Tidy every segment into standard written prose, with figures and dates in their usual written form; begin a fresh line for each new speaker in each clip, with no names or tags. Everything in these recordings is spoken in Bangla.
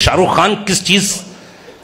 शाहरुख खान किस चीज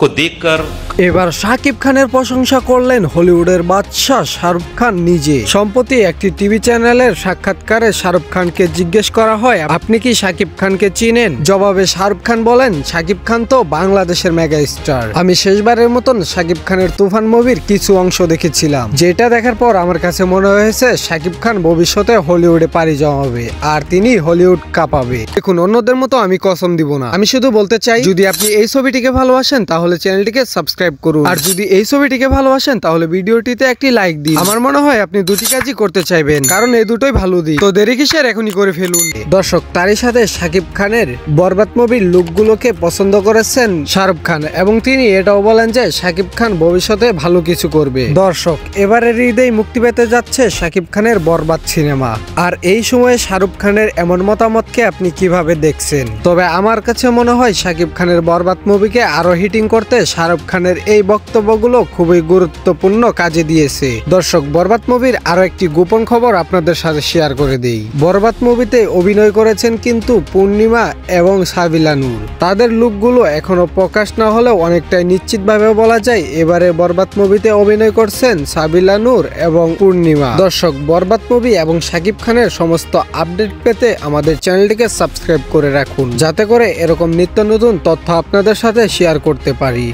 को देखकर
এবার শাকিব খানের প্রশংসা করলেন হলিউডের বাদশা শাহরুখ খান নিজে। সম্প্রতি একটি টিভি চ্যানেলের সাক্ষাৎকারে শাহরুখ খানকে জিজ্ঞেস করা হয়, আপনি কি শাকিব খানকে চিনেন? জবাবে শাহরুখ খান বলেন, শাকিব খান তো বাংলাদেশের মেগা স্টার। আমি শেষবারের মতন শাকিব খানের তুফান মুভির কিছু অংশ দেখেছিলাম, যেটা দেখার পর আমার কাছে মনে হয়েছে শাকিব খান ভবিষ্যতে হলিউডে পাড়ি জমাবে আর তিনি হলিউড কাঁপাবে। দেখুন, অন্যদের মতো আমি কসম দিব না, আমি শুধু বলতে চাই যদি আপনি এই ছবিটিকে ভালোবাসেন তাহলে চ্যানেলটিকে সাবস্ক্রাইব করুন, আর যদি এই ছবিটিকে ভালোবাসেন তাহলে ভিডিওটিতে একটি লাইক দিন। আমার মনে হয় আপনি দুটি কাজই করতে চাইবেন, কারণ এই দুটোই ভালো দিক। তো দেরি কিসের, এখনই করে ফেলুন। দর্শক, তারই সাথে শাকিব খানের বরবাদ মুভির লুকগুলোকে পছন্দ করেছেন শাহরুখ খান, এবং তিনি এটাও বলেন যে শাকিব খান ভবিষ্যতে ভালো কিছু করবে। দর্শক, এবারের ঈদেই মুক্তি পেতে যাচ্ছে শাকিব খানের বরবাদ সিনেমা, আর এই সময়ে শাহরুখ খানের এমন মতামতকে আপনি কিভাবে দেখছেন? তবে আমার কাছে মনে হয় শাকিব খানের বরবাদ মুভিকে আরো হিটিং করতে শাহরুখ খানের এই বক্তব্যগুলো খুবই গুরুত্বপূর্ণ কাজে দিয়েছে। দর্শক, বরবাদ মুভির আরো একটি গোপন খবর আপনাদের সাথে শেয়ার করে দেই। বরবাদ মুভিতে অভিনয় করেছেন কিন্তু পূর্ণিমা এবং সাবিলা নূর। তাদের লুকগুলো এখনো প্রকাশ না হলেও অনেকটাই নিশ্চিতভাবে বলা যায় এবারে বরবাদ মুভিতে অভিনয় করছেন সাবিলা নূর এবং পূর্ণিমা। দর্শক, বরবাদ মুভি এবং শাকিব খানের সমস্ত আপডেট পেতে আমাদের চ্যানেলটিকে সাবস্ক্রাইব করে রাখুন, যাতে করে এরকম নিত্য নতুন তথ্য আপনাদের সাথে শেয়ার করতে পারি।